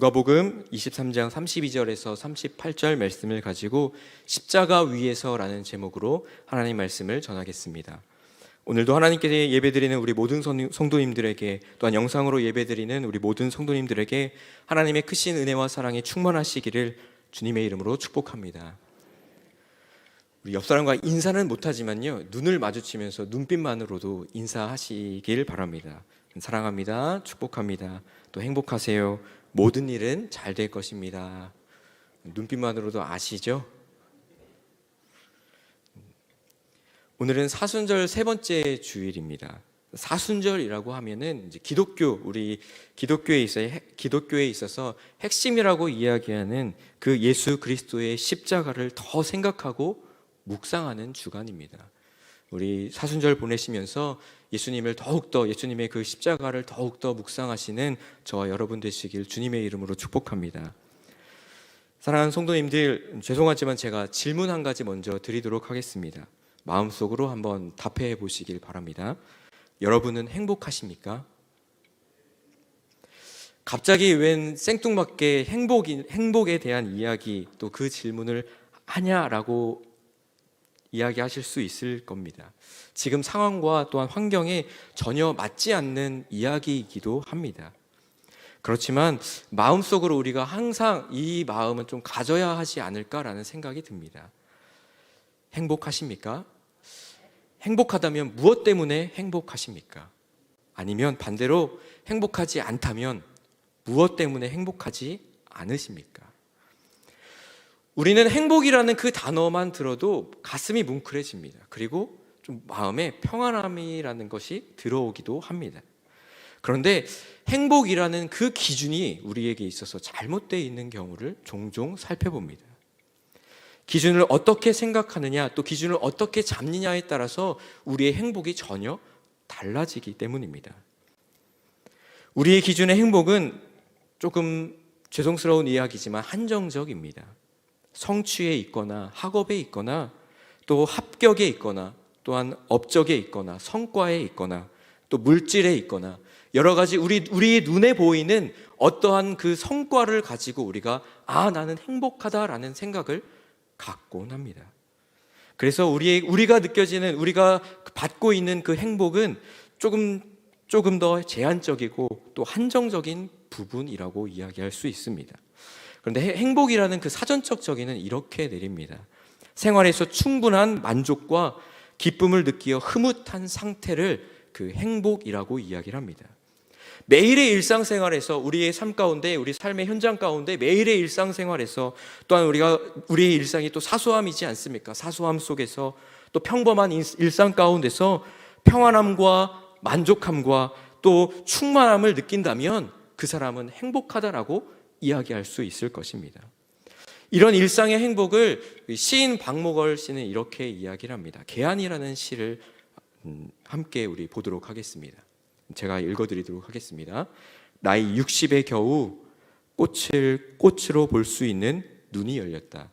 누가복음 23장 32절에서 38절 말씀을 가지고 십자가 위에서라는 제목으로 하나님 말씀을 전하겠습니다. 오늘도 하나님께 예배드리는 우리 모든 성도님들에게, 또한 영상으로 예배드리는 우리 모든 성도님들에게 하나님의 크신 은혜와 사랑이 충만하시기를 주님의 이름으로 축복합니다. 우리 옆 사람과 인사는 못하지만요, 눈을 마주치면서 눈빛만으로도 인사하시길 바랍니다. 사랑합니다. 축복합니다. 또 행복하세요. 모든 일은 잘 될 것입니다. 눈빛만으로도 아시죠? 오늘은 사순절 세 번째 주일입니다. 사순절이라고 하면은 이제 우리 기독교에 있어서 핵심이라고 이야기하는 그 예수 그리스도의 십자가를 더 생각하고 묵상하는 주간입니다. 우리 사순절 보내시면서 예수님의 그 십자가를 더욱더 묵상하시는 저와 여러분 되시길 주님의 이름으로 축복합니다. 사랑하는 성도님들, 죄송하지만 제가 질문 한 가지 먼저 드리도록 하겠습니다. 마음속으로 한번 답해 보시길 바랍니다. 여러분은 행복하십니까? 갑자기 웬 생뚱맞게 행복에 대한 이야기, 또 그 질문을 하냐라고 이야기하실 수 있을 겁니다. 지금 상황과 또한 환경에 전혀 맞지 않는 이야기이기도 합니다. 그렇지만 마음속으로 우리가 항상 이 마음은 좀 가져야 하지 않을까라는 생각이 듭니다. 행복하십니까? 행복하다면 무엇 때문에 행복하십니까? 아니면 반대로 행복하지 않다면 무엇 때문에 행복하지 않으십니까? 우리는 행복이라는 그 단어만 들어도 가슴이 뭉클해집니다. 그리고 좀 마음에 평안함이라는 것이 들어오기도 합니다. 그런데 행복이라는 그 기준이 우리에게 있어서 잘못되어 있는 경우를 종종 살펴봅니다. 기준을 어떻게 생각하느냐, 또 기준을 어떻게 잡느냐에 따라서 우리의 행복이 전혀 달라지기 때문입니다. 우리의 기준의 행복은 조금 죄송스러운 이야기지만 한정적입니다. 성취에 있거나 학업에 있거나 또 합격에 있거나 또한 업적에 있거나 성과에 있거나 또 물질에 있거나 여러 가지 우리의 눈에 보이는 어떠한 그 성과를 가지고 우리가 나는 행복하다라는 생각을 갖곤 합니다. 그래서 우리가 받고 있는 그 행복은 조금 더 제한적이고 또 한정적인 부분이라고 이야기할 수 있습니다. 그런데 행복이라는 그 사전적 정의는 이렇게 내립니다. 생활에서 충분한 만족과 기쁨을 느끼어 흐뭇한 상태를 그 행복이라고 이야기를 합니다. 매일의 일상생활에서 우리의 삶 가운데, 우리 삶의 현장 가운데 매일의 일상생활에서 또한 우리의 일상이 또 사소함이지 않습니까? 사소함 속에서 또 평범한 일상 가운데서 평안함과 만족함과 또 충만함을 느낀다면 그 사람은 행복하다라고 이야기할 수 있을 것입니다. 이런 일상의 행복을 시인 박목월 씨는 이렇게 이야기를 합니다. 개안이라는 시를 함께 우리 보도록 하겠습니다. 제가 읽어드리도록 하겠습니다. 나이 60에 겨우 꽃으로 볼 수 있는 눈이 열렸다.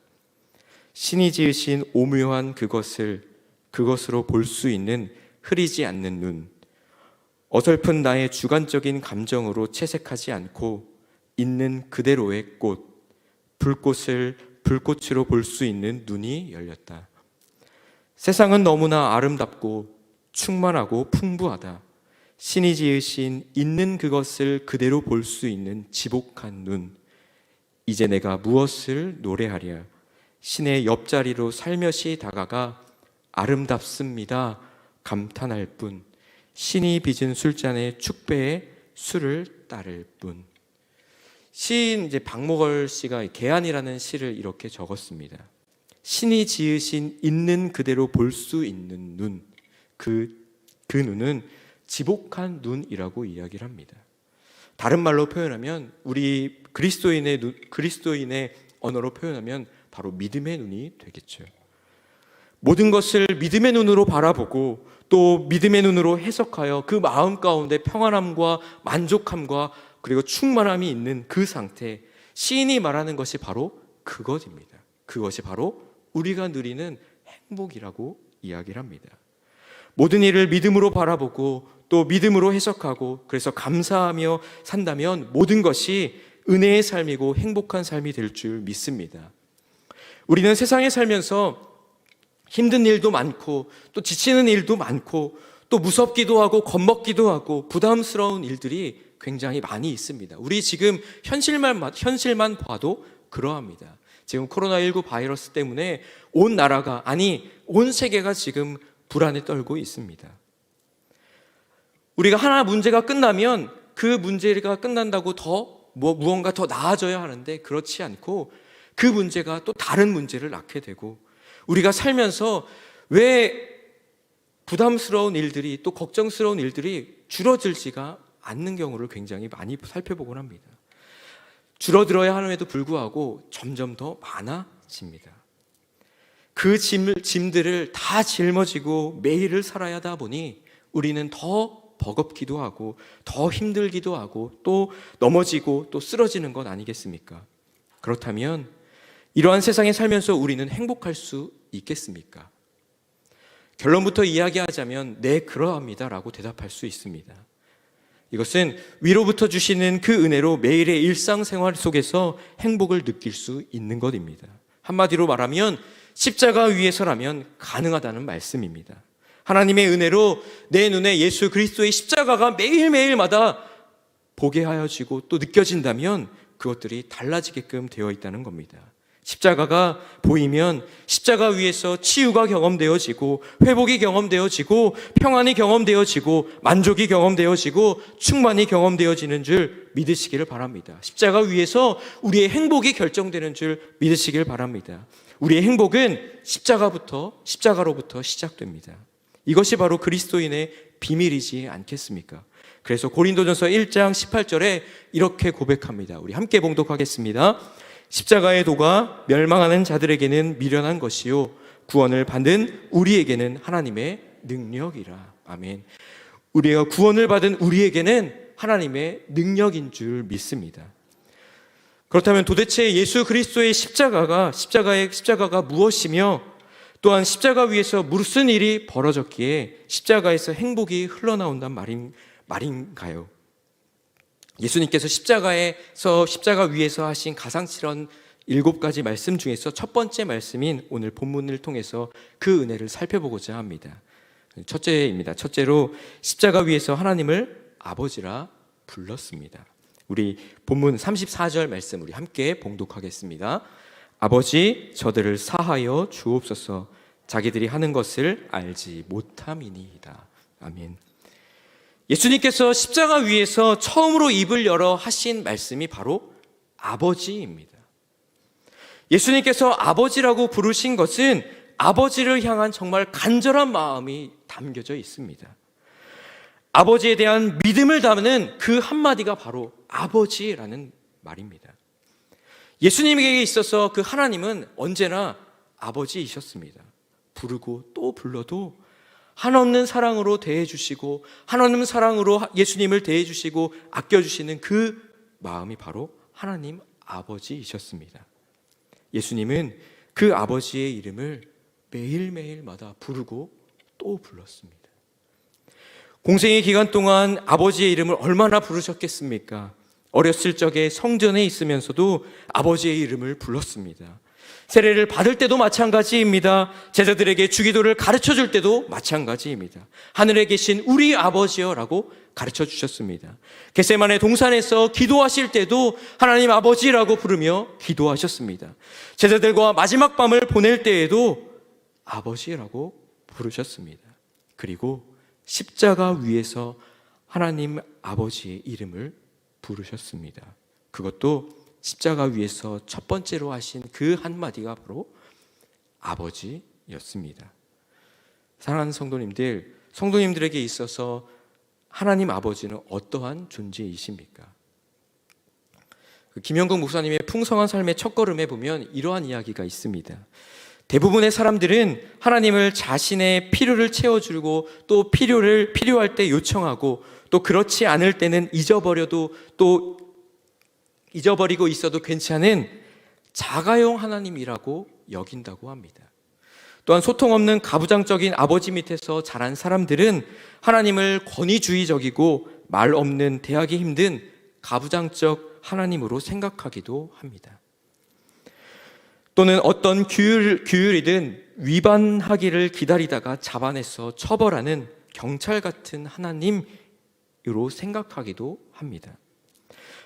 신이 지으신 오묘한 그것으로 볼 수 있는 흐리지 않는 눈. 어설픈 나의 주관적인 감정으로 채색하지 않고 있는 그대로의 불꽃으로 볼 수 있는 눈이 열렸다. 세상은 너무나 아름답고 충만하고 풍부하다. 신이 지으신 있는 그것을 그대로 볼 수 있는 지복한 눈. 이제 내가 무엇을 노래하랴. 신의 옆자리로 살며시 다가가 아름답습니다 감탄할 뿐. 신이 빚은 술잔에 축배에 술을 따를 뿐. 시인 박목월 씨가 개안이라는 시를 이렇게 적었습니다. 신이 지으신 있는 그대로 볼 수 있는 눈, 그 눈은 지복한 눈이라고 이야기를 합니다. 다른 말로 표현하면 우리 그리스도인의 언어로 표현하면 바로 믿음의 눈이 되겠죠. 모든 것을 믿음의 눈으로 바라보고 또 믿음의 눈으로 해석하여 그 마음 가운데 평안함과 만족함과 그리고 충만함이 있는 그 상태, 시인이 말하는 것이 바로 그것입니다. 그것이 바로 우리가 누리는 행복이라고 이야기를 합니다. 모든 일을 믿음으로 바라보고 또 믿음으로 해석하고 그래서 감사하며 산다면 모든 것이 은혜의 삶이고 행복한 삶이 될 줄 믿습니다. 우리는 세상에 살면서 힘든 일도 많고 또 지치는 일도 많고 또 무섭기도 하고 겁먹기도 하고 부담스러운 일들이 굉장히 많이 있습니다. 우리 지금 현실만 봐도 그러합니다. 지금 코로나19 바이러스 때문에 온 나라가, 아니 온 세계가 지금 불안에 떨고 있습니다. 우리가 하나 문제가 끝나면 그 문제가 끝난다고 무언가 더 나아져야 하는데 그렇지 않고 그 문제가 또 다른 문제를 낳게 되고, 우리가 살면서 왜 부담스러운 일들이, 또 걱정스러운 일들이 줄어들지가 않는 경우를 굉장히 많이 살펴보곤 합니다. 줄어들어야 함에도 불구하고 점점 더 많아집니다. 그 짐들을 다 짊어지고 매일을 살아야 하다 보니 우리는 더 버겁기도 하고 더 힘들기도 하고 또 넘어지고 또 쓰러지는 것 아니겠습니까? 그렇다면 이러한 세상에 살면서 우리는 행복할 수 있겠습니까? 결론부터 이야기하자면 네, 그러합니다 라고 대답할 수 있습니다. 이것은 위로부터 주시는 그 은혜로 매일의 일상생활 속에서 행복을 느낄 수 있는 것입니다. 한마디로 말하면 십자가 위에서라면 가능하다는 말씀입니다. 하나님의 은혜로 내 눈에 예수 그리스도의 십자가가 매일매일마다 보게 하여지고 또 느껴진다면 그것들이 달라지게끔 되어 있다는 겁니다. 십자가가 보이면 십자가 위에서 치유가 경험되어지고 회복이 경험되어지고 평안이 경험되어지고 만족이 경험되어지고 충만이 경험되어지는 줄 믿으시기를 바랍니다. 십자가 위에서 우리의 행복이 결정되는 줄 믿으시길 바랍니다. 우리의 행복은 십자가로부터 시작됩니다. 이것이 바로 그리스도인의 비밀이지 않겠습니까? 그래서 고린도전서 1장 18절에 이렇게 고백합니다. 우리 함께 봉독하겠습니다. 십자가의 도가 멸망하는 자들에게는 미련한 것이요 구원을 받는 우리에게는 하나님의 능력이라. 아멘. 우리가 구원을 받은 우리에게는 하나님의 능력인 줄 믿습니다. 그렇다면 도대체 예수 그리스도의 십자가가 무엇이며 또한 십자가 위에서 무슨 일이 벌어졌기에 십자가에서 행복이 흘러나온단 말인가요? 예수님께서 십자가 위에서 하신 가상실현 7가지 말씀 중에서 첫 번째 말씀인 오늘 본문을 통해서 그 은혜를 살펴보고자 합니다. 첫째입니다. 첫째로 십자가 위에서 하나님을 아버지라 불렀습니다. 우리 본문 34절 말씀 우리 함께 봉독하겠습니다. 아버지 저들을 사하여 주옵소서 자기들이 하는 것을 알지 못함이니이다. 아멘. 예수님께서 십자가 위에서 처음으로 입을 열어 하신 말씀이 바로 아버지입니다. 예수님께서 아버지라고 부르신 것은 아버지를 향한 정말 간절한 마음이 담겨져 있습니다. 아버지에 대한 믿음을 담는 그 한마디가 바로 아버지라는 말입니다. 예수님에게 있어서 그 하나님은 언제나 아버지이셨습니다. 부르고 또 불러도 한없는 사랑으로 대해주시고 한없는 사랑으로 예수님을 대해주시고 아껴주시는 그 마음이 바로 하나님 아버지이셨습니다. 예수님은 그 아버지의 이름을 매일매일마다 부르고 또 불렀습니다. 공생의 기간 동안 아버지의 이름을 얼마나 부르셨겠습니까? 어렸을 적에 성전에 있으면서도 아버지의 이름을 불렀습니다. 세례를 받을 때도 마찬가지입니다. 제자들에게 주기도를 가르쳐 줄 때도 마찬가지입니다. 하늘에 계신 우리 아버지여라고 가르쳐 주셨습니다. 겟세마네 동산에서 기도하실 때도 하나님 아버지라고 부르며 기도하셨습니다. 제자들과 마지막 밤을 보낼 때에도 아버지라고 부르셨습니다. 그리고 십자가 위에서 하나님 아버지의 이름을 부르셨습니다. 그것도 십자가 위에서 첫 번째로 하신 그 한마디가 바로 아버지였습니다. 사랑하는 성도님들에게 있어서 하나님 아버지는 어떠한 존재이십니까? 김영국 목사님의 풍성한 삶의 첫걸음에 보면 이러한 이야기가 있습니다. 대부분의 사람들은 하나님을 자신의 필요를 채워주고 또 필요할 때 요청하고 또 그렇지 않을 때는 잊어버리고 있어도 괜찮은 자가용 하나님이라고 여긴다고 합니다. 또한 소통 없는 가부장적인 아버지 밑에서 자란 사람들은 하나님을 권위주의적이고 말 없는 대하기 힘든 가부장적 하나님으로 생각하기도 합니다. 또는 어떤 규율이든 위반하기를 기다리다가 잡아내서 처벌하는 경찰 같은 하나님으로 생각하기도 합니다.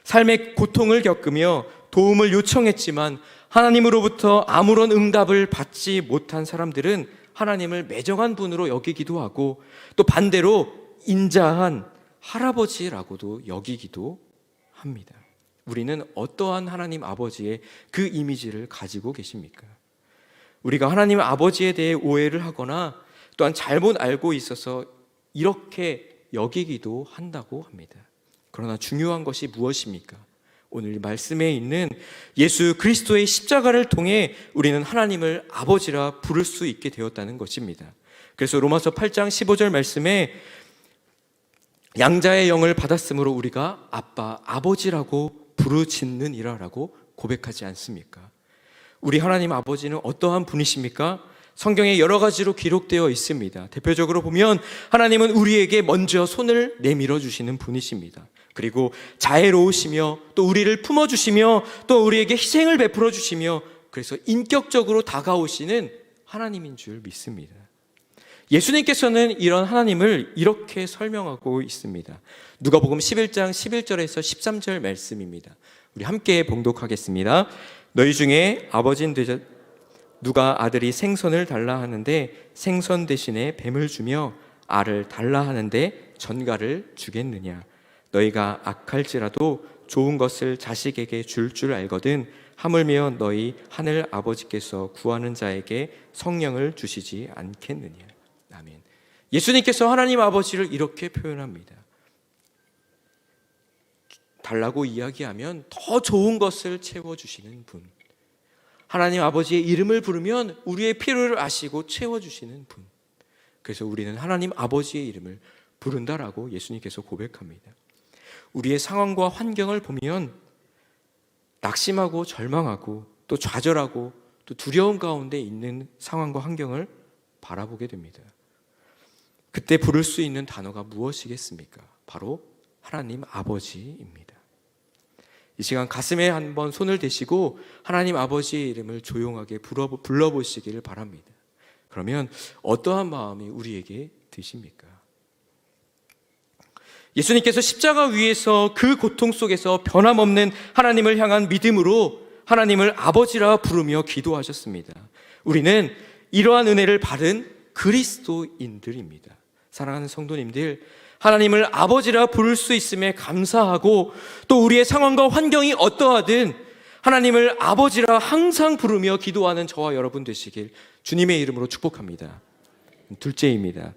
삶의 고통을 겪으며 도움을 요청했지만 하나님으로부터 아무런 응답을 받지 못한 사람들은 하나님을 매정한 분으로 여기기도 하고, 또 반대로 인자한 할아버지라고도 여기기도 합니다. 우리는 어떠한 하나님 아버지의 그 이미지를 가지고 계십니까? 우리가 하나님 아버지에 대해 오해를 하거나 또한 잘못 알고 있어서 이렇게 여기기도 한다고 합니다. 그러나 중요한 것이 무엇입니까? 오늘 말씀에 있는 예수 그리스도의 십자가를 통해 우리는 하나님을 아버지라 부를 수 있게 되었다는 것입니다. 그래서 로마서 8장 15절 말씀에 양자의 영을 받았으므로 우리가 아빠, 아버지라고 부르짖느니라 라고 고백하지 않습니까? 우리 하나님 아버지는 어떠한 분이십니까? 성경에 여러 가지로 기록되어 있습니다. 대표적으로 보면 하나님은 우리에게 먼저 손을 내밀어 주시는 분이십니다. 그리고 자애로우시며 또 우리를 품어주시며 또 우리에게 희생을 베풀어 주시며, 그래서 인격적으로 다가오시는 하나님인 줄 믿습니다. 예수님께서는 이런 하나님을 이렇게 설명하고 있습니다. 누가복음 11장 11절에서 13절 말씀입니다. 우리 함께 봉독하겠습니다. 너희 중에 아버지는 누가 아들이 생선을 달라 하는데 생선 대신에 뱀을 주며 알을 달라 하는데 전갈을 주겠느냐? 너희가 악할지라도 좋은 것을 자식에게 줄 알거든 하물며 너희 하늘 아버지께서 구하는 자에게 성령을 주시지 않겠느냐? 아멘. 예수님께서 하나님 아버지를 이렇게 표현합니다. 달라고 이야기하면 더 좋은 것을 채워주시는 분, 하나님 아버지의 이름을 부르면 우리의 필요를 아시고 채워주시는 분. 그래서 우리는 하나님 아버지의 이름을 부른다라고 예수님께서 고백합니다. 우리의 상황과 환경을 보면 낙심하고 절망하고 또 좌절하고 또 두려움 가운데 있는 상황과 환경을 바라보게 됩니다. 그때 부를 수 있는 단어가 무엇이겠습니까? 바로 하나님 아버지입니다. 이 시간 가슴에 한번 손을 대시고 하나님 아버지의 이름을 조용하게 불러보시기를 바랍니다. 그러면 어떠한 마음이 우리에게 드십니까? 예수님께서 십자가 위에서 그 고통 속에서 변함없는 하나님을 향한 믿음으로 하나님을 아버지라 부르며 기도하셨습니다. 우리는 이러한 은혜를 받은 그리스도인들입니다. 사랑하는 성도님들, 하나님을 아버지라 부를 수 있음에 감사하고 또 우리의 상황과 환경이 어떠하든 하나님을 아버지라 항상 부르며 기도하는 저와 여러분 되시길 주님의 이름으로 축복합니다. 둘째입니다.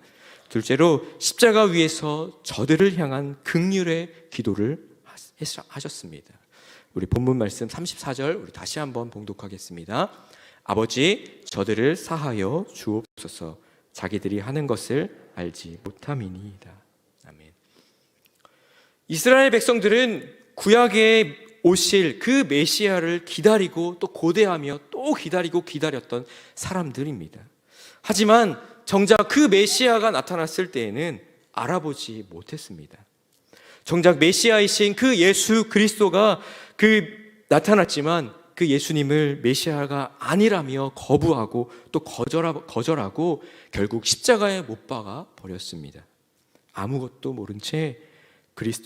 둘째로 십자가 위에서 저들을 향한 긍휼의 기도를 하셨습니다. 우리 본문 말씀 34절 우리 다시 한번 봉독하겠습니다. 아버지, 저들을 사하여 주옵소서. 자기들이 하는 것을 알지 못함이니이다. 아멘. 이스라엘 백성들은 구약에 오실 그 메시아를 기다리고 또 고대하며 또 기다렸던 사람들입니다. 하지만 정작 그 메시아가 나타났을 때에는 알아보지 못했습니다. 정작 메시아이신 그 예수 그리스도가 나타났지만 그 예수님을 메시아가 아니라며 거부하고 또 거절하고 결국 십자가에 못 박아 버렸습니다. 아무것도 모른 채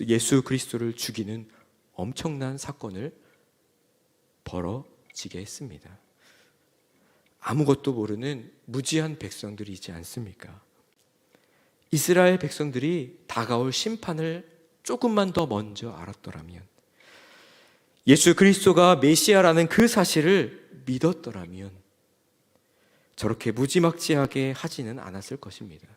예수 그리스도를 죽이는 엄청난 사건을 벌어지게 했습니다. 아무것도 모르는 무지한 백성들이지 않습니까? 이스라엘 백성들이 다가올 심판을 조금만 더 먼저 알았더라면, 예수 그리스도가 메시아라는 그 사실을 믿었더라면 저렇게 무지막지하게 하지는 않았을 것입니다.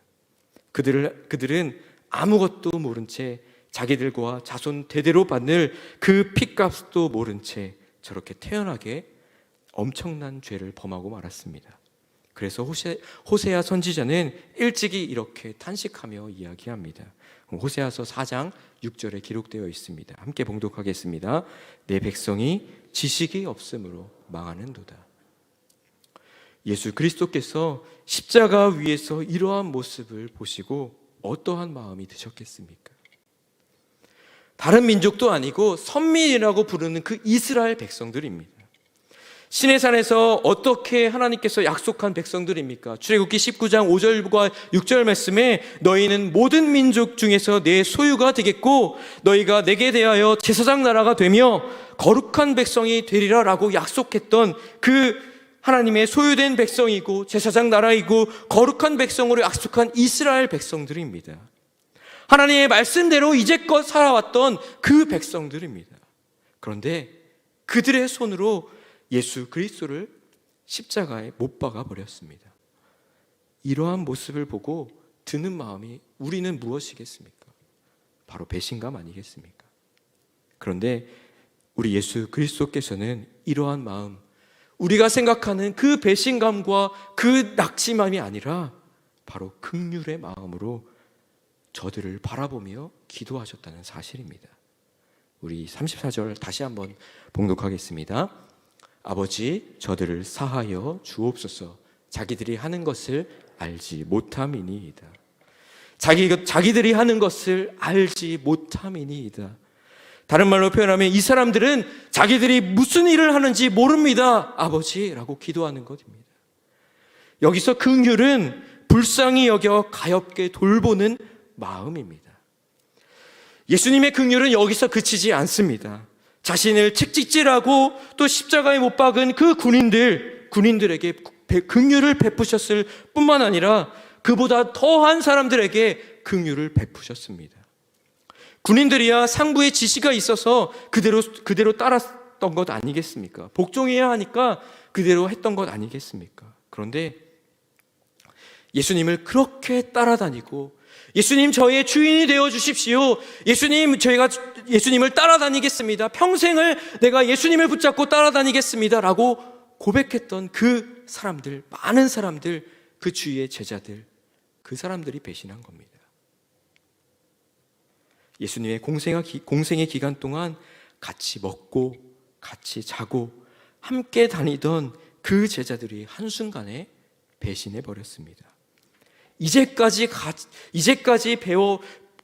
그들은 아무것도 모른 채 자기들과 자손 대대로 받는 그 핏값도 모른 채 저렇게 태연하게 엄청난 죄를 범하고 말았습니다. 그래서 호세아 선지자는 일찍이 이렇게 탄식하며 이야기합니다. 호세아서 4장 6절에 기록되어 있습니다. 함께 봉독하겠습니다. 내 백성이 지식이 없으므로 망하는도다. 예수 그리스도께서 십자가 위에서 이러한 모습을 보시고 어떠한 마음이 드셨겠습니까? 다른 민족도 아니고 선민이라고 부르는 그 이스라엘 백성들입니다. 시내산에서 어떻게 하나님께서 약속한 백성들입니까? 출애굽기 19장 5절과 6절 말씀에 너희는 모든 민족 중에서 내 소유가 되겠고 너희가 내게 대하여 제사장 나라가 되며 거룩한 백성이 되리라 라고 약속했던 그 하나님의 소유된 백성이고 제사장 나라이고 거룩한 백성으로 약속한 이스라엘 백성들입니다. 하나님의 말씀대로 이제껏 살아왔던 그 백성들입니다. 그런데 그들의 손으로 예수 그리스도를 십자가에 못 박아 버렸습니다. 이러한 모습을 보고 드는 마음이 우리는 무엇이겠습니까? 바로 배신감 아니겠습니까? 그런데 우리 예수 그리스도께서는 이러한 마음, 우리가 생각하는 그 배신감과 그 낙심함이 아니라 바로 긍휼의 마음으로 저들을 바라보며 기도하셨다는 사실입니다. 우리 34절 다시 한번 봉독하겠습니다. 아버지, 저들을 사하여 주옵소서. 자기들이 하는 것을 알지 못함이니이다. 자기들이 하는 것을 알지 못함이니이다. 다른 말로 표현하면 이 사람들은 자기들이 무슨 일을 하는지 모릅니다, 아버지라고 기도하는 것입니다. 여기서 긍휼은 불쌍히 여겨 가엾게 돌보는 마음입니다. 예수님의 긍휼은 여기서 그치지 않습니다. 자신을 책찍질하고 또 십자가에 못 박은 그 군인들에게 긍휼을 베푸셨을 뿐만 아니라 그보다 더한 사람들에게 긍휼을 베푸셨습니다. 군인들이야 상부의 지시가 있어서 그대로 따랐던 것 아니겠습니까? 복종해야 하니까 그대로 했던 것 아니겠습니까? 그런데 예수님을 그렇게 따라다니고 예수님 저의 주인이 되어 주십시오. 예수님 저희가 예수님을 따라다니겠습니다. 평생을 내가 예수님을 붙잡고 따라다니겠습니다 라고 고백했던 그 사람들, 많은 사람들, 그 주위의 제자들, 그 사람들이 배신한 겁니다. 예수님의 공생의 기간 동안 같이 먹고 같이 자고 함께 다니던 그 제자들이 한순간에 배신해 버렸습니다. 이제까지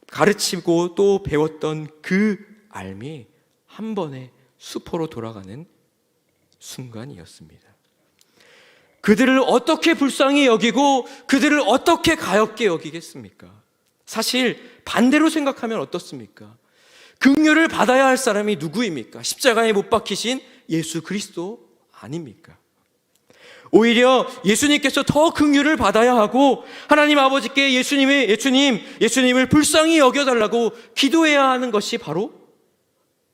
가르치고 또 배웠던 그 알미 한 번에 수포로 돌아가는 순간이었습니다. 그들을 어떻게 불쌍히 여기고 그들을 어떻게 가엾게 여기겠습니까? 사실 반대로 생각하면 어떻습니까? 긍휼을 받아야 할 사람이 누구입니까? 십자가에 못 박히신 예수 그리스도 아닙니까? 오히려 예수님께서 더 긍휼을 받아야 하고 하나님 아버지께 예수님을 불쌍히 여겨달라고 기도해야 하는 것이 바로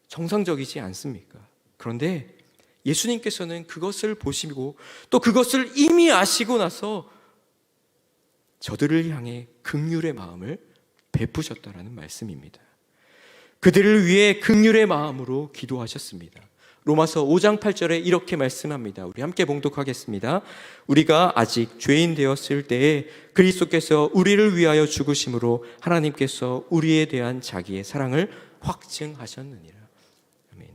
정상적이지 않습니까? 그런데 예수님께서는 그것을 보시고 또 그것을 이미 아시고 나서 저들을 향해 긍휼의 마음을 베푸셨다라는 말씀입니다. 그들을 위해 긍휼의 마음으로 기도하셨습니다. 로마서 5장 8절에 이렇게 말씀합니다. 우리 함께 봉독하겠습니다. 우리가 아직 죄인 되었을 때에 그리스도께서 우리를 위하여 죽으심으로 하나님께서 우리에 대한 자기의 사랑을 확증하셨느니라. 아멘.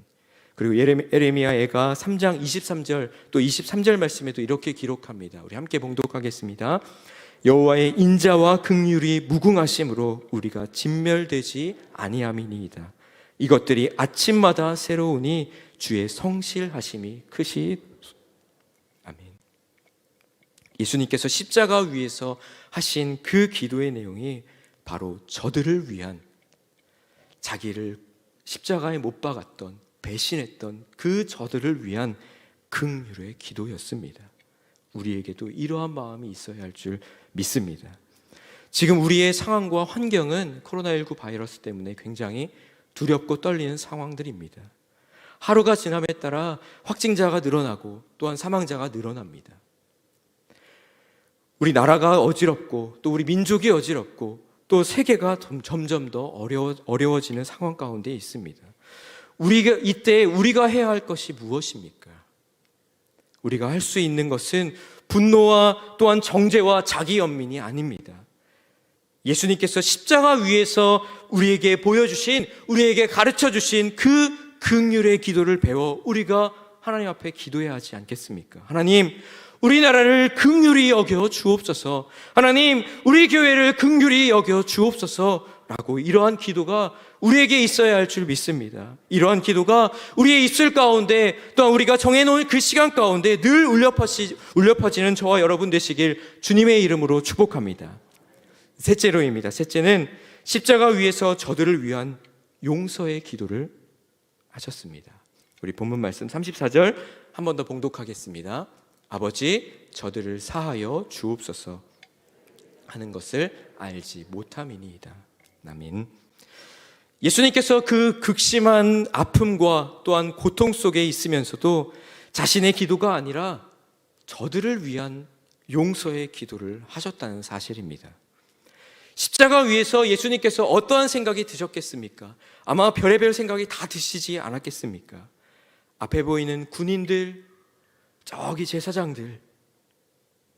그리고 예레미야가 3장 23절 또 23절 말씀에도 이렇게 기록합니다. 우리 함께 봉독하겠습니다. 여호와의 인자와 긍휼이 무궁하심으로 우리가 진멸되지 아니함이니이다. 이것들이 아침마다 새로우니 주의 성실하심이 크시. 아멘. 예수님께서 십자가 위에서 하신 그 기도의 내용이 바로 저들을 위한, 자기를 십자가에 못 박았던, 배신했던 그 저들을 위한 긍휼의 기도였습니다. 우리에게도 이러한 마음이 있어야 할 줄 믿습니다. 지금 우리의 상황과 환경은 코로나19 바이러스 때문에 굉장히 두렵고 떨리는 상황들입니다. 하루가 지남에 따라 확진자가 늘어나고 또한 사망자가 늘어납니다. 우리 나라가 어지럽고 또 우리 민족이 어지럽고 또 세계가 점점 더 어려워지는 상황 가운데 있습니다. 이때 우리가 해야 할 것이 무엇입니까? 우리가 할 수 있는 것은 분노와 또한 정죄와 자기 연민이 아닙니다. 예수님께서 십자가 위에서 우리에게 보여주신, 우리에게 가르쳐주신 그 긍휼의 기도를 배워 우리가 하나님 앞에 기도해야 하지 않겠습니까? 하나님, 우리나라를 긍휼히 여겨 주옵소서. 하나님, 우리 교회를 긍휼히 여겨 주옵소서. 라고 이러한 기도가 우리에게 있어야 할 줄 믿습니다. 이러한 기도가 우리의 입술 가운데 또한 우리가 정해놓은 그 시간 가운데 늘 울려 퍼지는 저와 여러분 되시길 주님의 이름으로 축복합니다. 셋째로입니다. 셋째는 십자가 위에서 저들을 위한 용서의 기도를 하셨습니다. 우리 본문 말씀 34절 한 번 더 봉독하겠습니다. 아버지 저들을 사하여 주옵소서 하는 것을 알지 못함이니이다. 아멘. 예수님께서 그 극심한 아픔과 또한 고통 속에 있으면서도 자신의 기도가 아니라 저들을 위한 용서의 기도를 하셨다는 사실입니다. 십자가 위에서 예수님께서 어떠한 생각이 드셨겠습니까? 아마 별의별 생각이 다 드시지 않았겠습니까? 앞에 보이는 군인들, 저기 제사장들,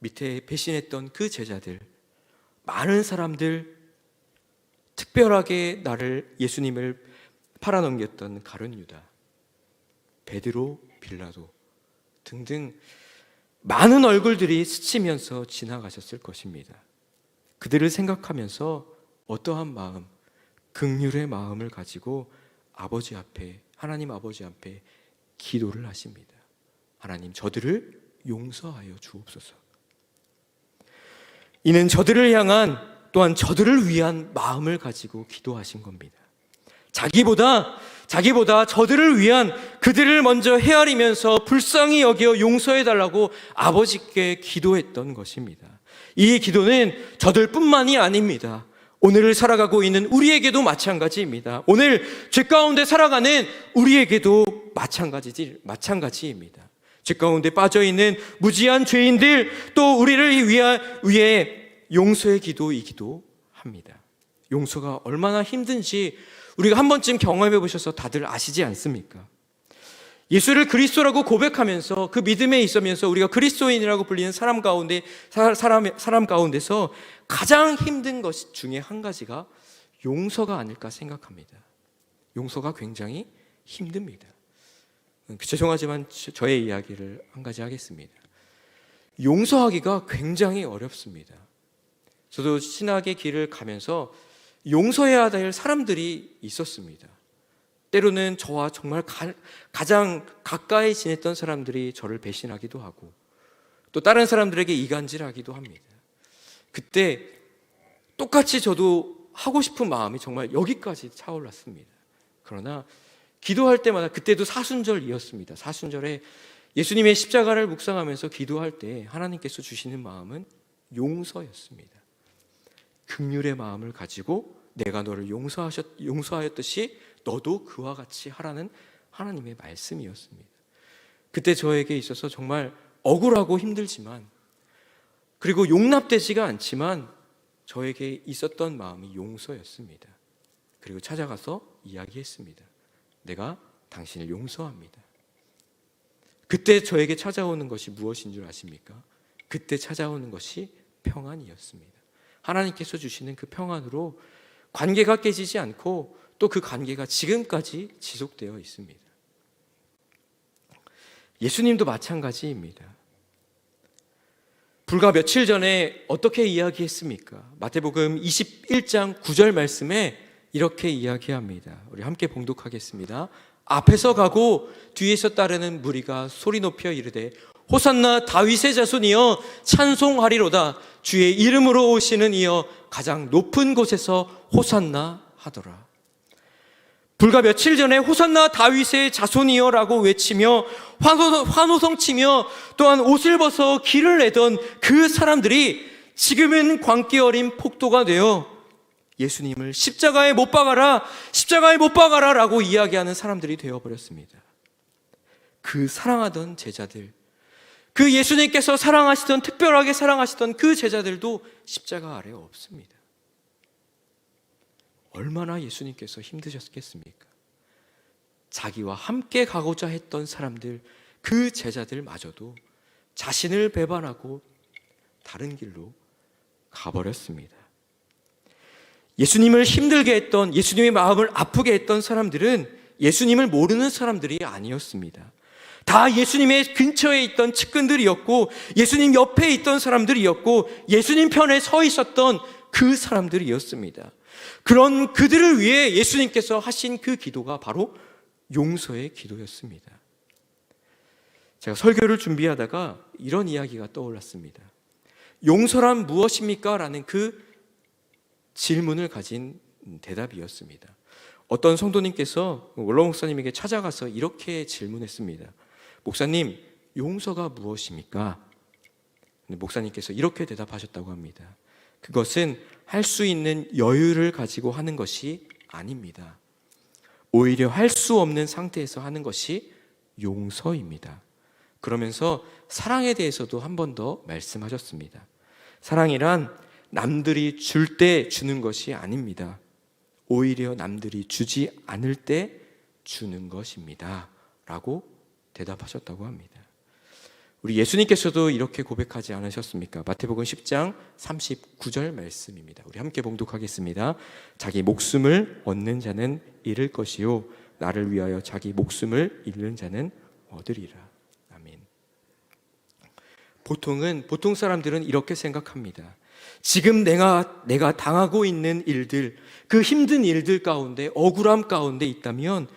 밑에 배신했던 그 제자들, 많은 사람들, 특별하게 예수님을 팔아넘겼던 가룟 유다, 베드로, 빌라도 등등 많은 얼굴들이 스치면서 지나가셨을 것입니다. 그들을 생각하면서 어떠한 마음, 긍휼의 마음을 가지고 아버지 앞에, 하나님 아버지 앞에 기도를 하십니다. 하나님 저들을 용서하여 주옵소서. 이는 저들을 향한 또한 저들을 위한 마음을 가지고 기도하신 겁니다. 자기보다 저들을 위한 그들을 먼저 헤아리면서 불쌍히 여겨 용서해달라고 아버지께 기도했던 것입니다. 이 기도는 저들뿐만이 아닙니다. 오늘을 살아가고 있는 우리에게도 마찬가지입니다. 오늘 죄 가운데 살아가는 우리에게도 마찬가지입니다. 죄 가운데 빠져있는 무지한 죄인들, 또 우리를 위해 용서의 기도이기도 합니다. 용서가 얼마나 힘든지 우리가 한 번쯤 경험해 보셔서 다들 아시지 않습니까? 예수를 그리스도라고 고백하면서 그 믿음에 있으면서 우리가 그리스도인이라고 불리는 사람 가운데서 가장 힘든 것 중에 한 가지가 용서가 아닐까 생각합니다. 용서가 굉장히 힘듭니다. 죄송하지만 저의 이야기를 한 가지 하겠습니다. 용서하기가 굉장히 어렵습니다. 저도 신학의 길을 가면서 용서해야 될 사람들이 있었습니다. 때로는 저와 정말 가장 가까이 지냈던 사람들이 저를 배신하기도 하고 또 다른 사람들에게 이간질하기도 합니다. 그때 똑같이 저도 하고 싶은 마음이 정말 여기까지 차올랐습니다. 그러나 기도할 때마다, 그때도 사순절이었습니다. 사순절에 예수님의 십자가를 묵상하면서 기도할 때 하나님께서 주시는 마음은 용서였습니다. 긍휼의 마음을 가지고 내가 너를 용서하였듯이 너도 그와 같이 하라는 하나님의 말씀이었습니다. 그때 저에게 있어서 정말 억울하고 힘들지만, 그리고 용납되지가 않지만 저에게 있었던 마음이 용서였습니다. 그리고 찾아가서 이야기했습니다. 내가 당신을 용서합니다. 그때 저에게 찾아오는 것이 무엇인 줄 아십니까? 그때 찾아오는 것이 평안이었습니다. 하나님께서 주시는 그 평안으로 관계가 깨지지 않고 또 그 관계가 지금까지 지속되어 있습니다. 예수님도 마찬가지입니다. 불과 며칠 전에 어떻게 이야기했습니까? 마태복음 21장 9절 말씀에 이렇게 이야기합니다. 우리 함께 봉독하겠습니다. 앞에서 가고 뒤에서 따르는 무리가 소리 높여 이르되 호산나 다윗의 자손이여 찬송하리로다. 주의 이름으로 오시는 이여 가장 높은 곳에서 호산나 하더라. 불과 며칠 전에 호산나 다윗의 자손이여라고 외치며 환호성 치며 또한 옷을 벗어 길을 내던 그 사람들이 지금은 광기 어린 폭도가 되어 예수님을 십자가에 못 박아라 라고 이야기하는 사람들이 되어버렸습니다. 그 사랑하던 제자들, 그 예수님께서 특별하게 사랑하시던 그 제자들도 십자가 아래 없습니다. 얼마나 예수님께서 힘드셨겠습니까? 자기와 함께 가고자 했던 사람들, 그 제자들마저도 자신을 배반하고 다른 길로 가버렸습니다. 예수님을 힘들게 했던, 예수님의 마음을 아프게 했던 사람들은 예수님을 모르는 사람들이 아니었습니다. 다 예수님의 근처에 있던 측근들이었고, 예수님 옆에 있던 사람들이었고, 예수님 편에 서 있었던 그 사람들이었습니다. 그런 그들을 위해 예수님께서 하신 그 기도가 바로 용서의 기도였습니다. 제가 설교를 준비하다가 이런 이야기가 떠올랐습니다. 용서란 무엇입니까? 라는 그 질문을 가진 대답이었습니다. 어떤 성도님께서 원로 목사님에게 찾아가서 이렇게 질문했습니다. 목사님, 용서가 무엇입니까? 목사님께서 이렇게 대답하셨다고 합니다. 그것은 할 수 있는 여유를 가지고 하는 것이 아닙니다. 오히려 할 수 없는 상태에서 하는 것이 용서입니다. 그러면서 사랑에 대해서도 한 번 더 말씀하셨습니다. 사랑이란 남들이 줄 때 주는 것이 아닙니다. 오히려 남들이 주지 않을 때 주는 것입니다. 라고 대답하셨다고 합니다. 우리 예수님께서도 이렇게 고백하지 않으셨습니까? 마태복음 10장 39절 말씀입니다. 우리 함께 봉독하겠습니다. 자기 목숨을 얻는 자는 잃을 것이요 나를 위하여 자기 목숨을 잃는 자는 얻으리라. 아멘. 보통 사람들은 이렇게 생각합니다. 지금 내가 당하고 있는 일들, 그 힘든 일들 가운데, 억울함 가운데 있다면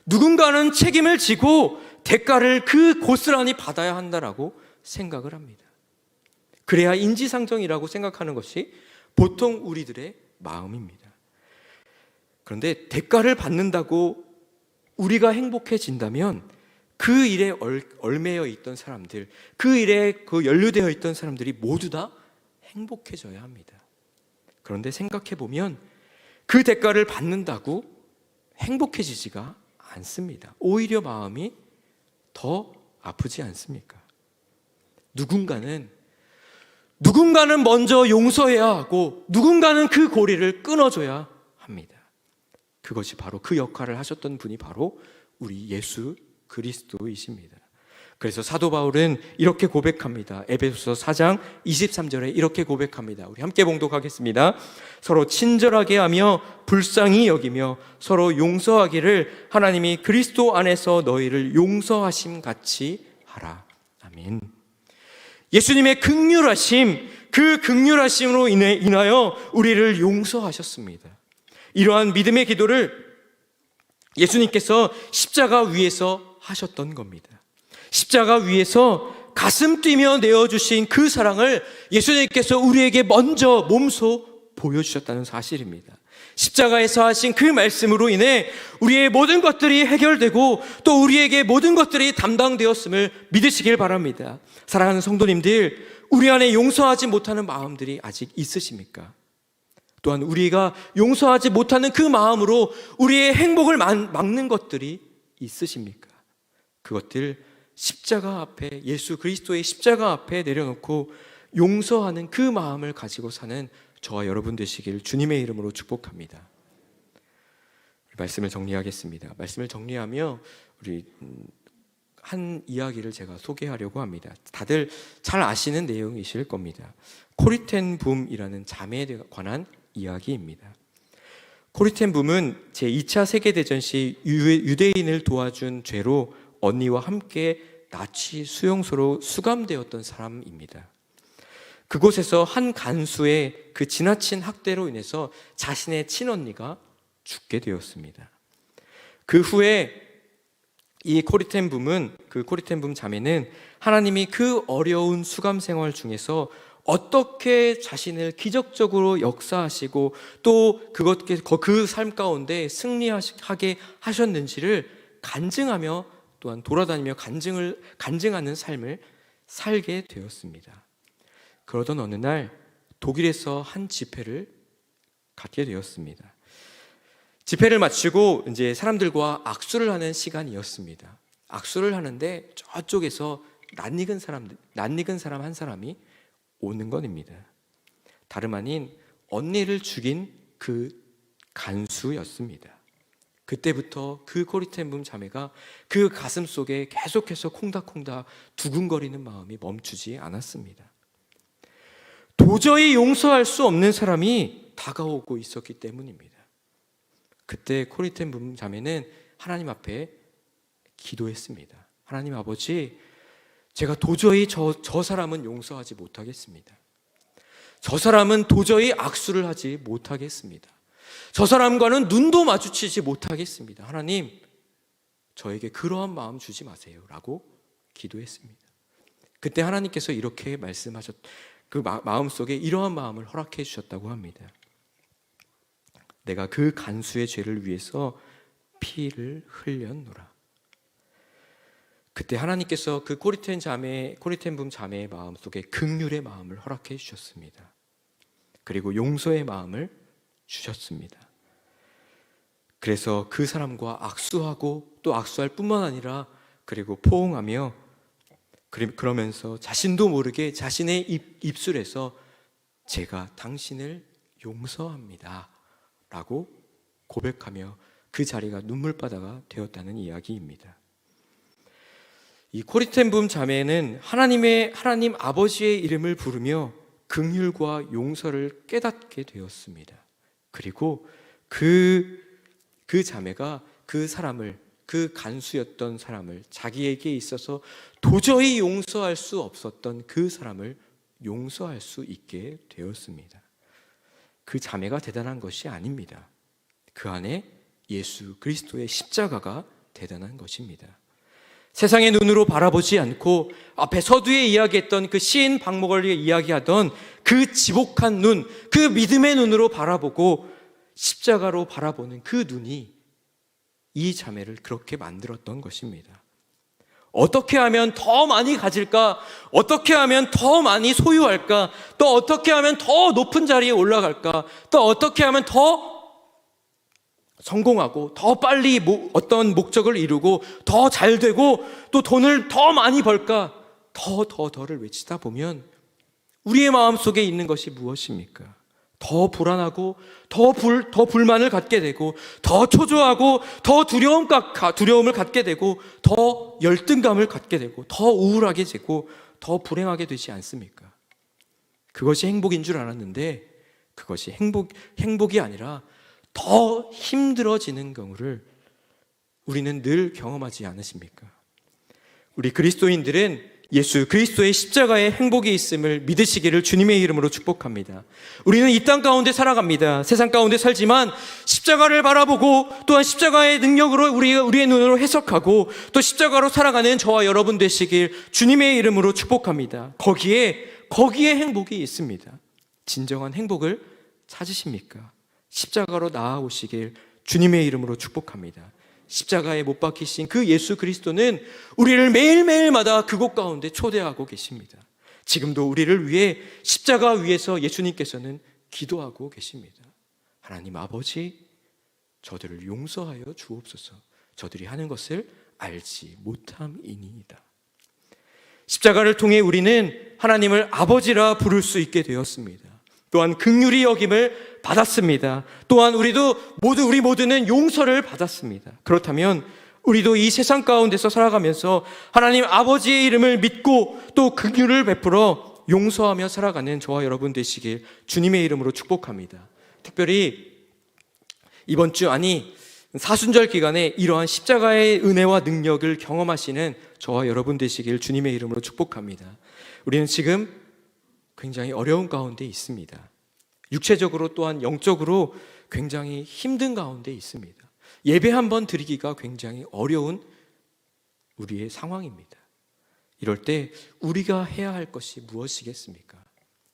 누군가는 책임을 지고 대가를 그 고스란히 받아야 한다라고 생각을 합니다. 그래야 인지상정이라고 생각하는 것이 보통 우리들의 마음입니다. 그런데 대가를 받는다고 우리가 행복해진다면 그 일에 얽매여 있던 사람들, 그 일에 연루되어 있던 사람들이 모두 다 행복해져야 합니다. 그런데 생각해보면 그 대가를 받는다고 행복해지지가 않습니다. 오히려 마음이 더 아프지 않습니까? 누군가는 먼저 용서해야 하고 누군가는 그 고리를 끊어줘야 합니다. 그것이 바로 그 역할을 하셨던 분이 바로 우리 예수 그리스도이십니다. 그래서 사도 바울은 이렇게 고백합니다. 에베소서 4장 23절에 이렇게 고백합니다. 우리 함께 봉독하겠습니다. 서로 친절하게 하며 불쌍히 여기며 서로 용서하기를 하나님이 그리스도 안에서 너희를 용서하심 같이 하라. 아멘. 예수님의 긍휼하심, 그 긍휼하심으로 인하여 우리를 용서하셨습니다. 이러한 믿음의 기도를 예수님께서 십자가 위에서 하셨던 겁니다. 십자가 위에서 가슴 뛰며 내어주신 그 사랑을 예수님께서 우리에게 먼저 몸소 보여주셨다는 사실입니다. 십자가에서 하신 그 말씀으로 인해 우리의 모든 것들이 해결되고 또 우리에게 모든 것들이 담당되었음을 믿으시길 바랍니다. 사랑하는 성도님들, 우리 안에 용서하지 못하는 마음들이 아직 있으십니까? 또한 우리가 용서하지 못하는 그 마음으로 우리의 행복을 막는 것들이 있으십니까? 그것들 십자가 앞에, 예수 그리스도의 십자가 앞에 내려놓고 용서하는 그 마음을 가지고 사는 저와 여러분 되시길 주님의 이름으로 축복합니다. 말씀을 정리하겠습니다. 말씀을 정리하며 우리 한 이야기를 제가 소개하려고 합니다. 다들 잘 아시는 내용이실 겁니다. 코리텐 붐이라는 자매에 관한 이야기입니다. 코리텐 붐은 제2차 세계대전 시 유대인을 도와준 죄로 언니와 함께 나치 수용소로 수감되었던 사람입니다. 그곳에서 한 간수의 그 지나친 학대로 인해서 자신의 친언니가 죽게 되었습니다. 그 후에 이 코리텐 붐 자매는 하나님이 그 어려운 수감 생활 중에서 어떻게 자신을 기적적으로 역사하시고 또 그 삶 가운데 승리하게 하셨는지를 간증하며 또한 돌아다니며 간증하는 삶을 살게 되었습니다. 그러던 어느 날 독일에서 한 집회를 갖게 되었습니다. 집회를 마치고 이제 사람들과 악수를 하는 시간이었습니다. 악수를 하는데 저쪽에서 낯익은 사람 한 사람이 오는 것입니다. 다름 아닌 언니를 죽인 그 간수였습니다. 그때부터 그 코리텐 붐 자매가 그 가슴 속에 계속해서 콩닥콩닥 두근거리는 마음이 멈추지 않았습니다. 도저히 용서할 수 없는 사람이 다가오고 있었기 때문입니다. 그때 코리텐 붐 자매는 하나님 앞에 기도했습니다. 하나님 아버지, 제가 도저히 저 사람은 용서하지 못하겠습니다. 저 사람은 도저히 악수를 하지 못하겠습니다. 저 사람과는 눈도 마주치지 못하겠습니다. 하나님, 저에게 그러한 마음 주지 마세요 라고 기도했습니다. 그때 하나님께서 이렇게 그 마음속에 이러한 마음을 허락해 주셨다고 합니다. 내가 그 간수의 죄를 위해서 피를 흘렸노라. 그때 하나님께서 그 코리텐붐 자매의 마음속에 긍휼의 마음을 허락해 주셨습니다. 그리고 용서의 마음을 주셨습니다. 그래서 그 사람과 악수하고 또 악수할 뿐만 아니라 그리고 포옹하며 그러면서 자신도 모르게 자신의 입술에서 제가 당신을 용서합니다 라고 고백하며 그 자리가 눈물바다가 되었다는 이야기입니다. 이 코리텐붐 자매는 하나님 아버지의 이름을 부르며 긍휼과 용서를 깨닫게 되었습니다. 그리고 그 자매가 그 간수였던 사람을, 자기에게 있어서 도저히 용서할 수 없었던 그 사람을 용서할 수 있게 되었습니다. 그 자매가 대단한 것이 아닙니다. 그 안에 예수 그리스도의 십자가가 대단한 것입니다. 세상의 눈으로 바라보지 않고 앞에 서두에 이야기했던 그 시인 박목월이 이야기하던 그 지복한 눈, 그 믿음의 눈으로 바라보고 십자가로 바라보는 그 눈이 이 자매를 그렇게 만들었던 것입니다. 어떻게 하면 더 많이 가질까? 어떻게 하면 더 많이 소유할까? 또 어떻게 하면 더 높은 자리에 올라갈까? 또 어떻게 하면 더 성공하고 더 빨리 어떤 목적을 이루고 더 잘 되고 또 돈을 더 많이 벌까? 더를 외치다 보면 우리의 마음속에 있는 것이 무엇입니까? 더 불안하고 더 불만을 갖게 되고 더 초조하고 더 두려움을 갖게 되고 더 열등감을 갖게 되고 더 우울하게 되고 더 불행하게 되지 않습니까? 그것이 행복인 줄 알았는데 그것이 행복이 아니라 더 힘들어지는 경우를 우리는 늘 경험하지 않으십니까? 우리 그리스도인들은 예수 그리스도의 십자가에 행복이 있음을 믿으시기를 주님의 이름으로 축복합니다. 우리는 이 땅 가운데 살아갑니다. 세상 가운데 살지만 십자가를 바라보고 또한 십자가의 능력으로 우리의 눈으로 해석하고 또 십자가로 살아가는 저와 여러분 되시길 주님의 이름으로 축복합니다. 거기에 행복이 있습니다. 진정한 행복을 찾으십니까? 십자가로 나아오시길 주님의 이름으로 축복합니다. 십자가에 못 박히신 그 예수 그리스도는 우리를 매일매일마다 그곳 가운데 초대하고 계십니다. 지금도 우리를 위해 십자가 위에서 예수님께서는 기도하고 계십니다. 하나님 아버지, 저들을 용서하여 주옵소서. 저들이 하는 것을 알지 못함이니이다. 십자가를 통해 우리는 하나님을 아버지라 부를 수 있게 되었습니다. 또한 긍휼히 여김을 받았습니다. 또한 우리 모두는 용서를 받았습니다. 그렇다면 우리도 이 세상 가운데서 살아가면서 하나님 아버지의 이름을 믿고 또 긍휼을 베풀어 용서하며 살아가는 저와 여러분 되시길 주님의 이름으로 축복합니다. 특별히 이번 주 사순절 기간에 이러한 십자가의 은혜와 능력을 경험하시는 저와 여러분 되시길 주님의 이름으로 축복합니다. 우리는 지금 굉장히 어려운 가운데 있습니다. 육체적으로 또한 영적으로 굉장히 힘든 가운데 있습니다. 예배 한번 드리기가 굉장히 어려운 우리의 상황입니다. 이럴 때 우리가 해야 할 것이 무엇이겠습니까?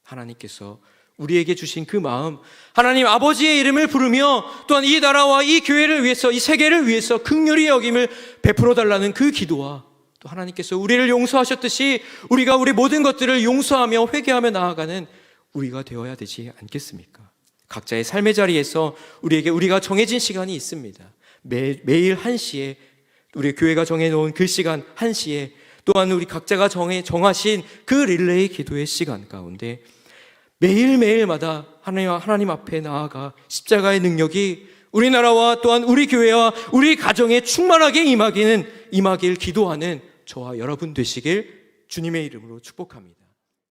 하나님께서 우리에게 주신 그 마음, 하나님 아버지의 이름을 부르며 또한 이 나라와 이 교회를 위해서, 이 세계를 위해서 긍휼히 여김을 베풀어 달라는 그 기도와 또 하나님께서 우리를 용서하셨듯이 우리가 우리 모든 것들을 용서하며 회개하며 나아가는 우리가 되어야 되지 않겠습니까? 각자의 삶의 자리에서 우리가 정해진 시간이 있습니다. 매일 1시에 우리 교회가 정해놓은 그 시간 1시에 또한 우리 각자가 정하신 그 릴레이 기도의 시간 가운데 매일매일마다 하나님 앞에 나아가 십자가의 능력이 우리나라와 또한 우리 교회와 우리 가정에 충만하게 임하길 기도하는 저와 여러분 되시길 주님의 이름으로 축복합니다.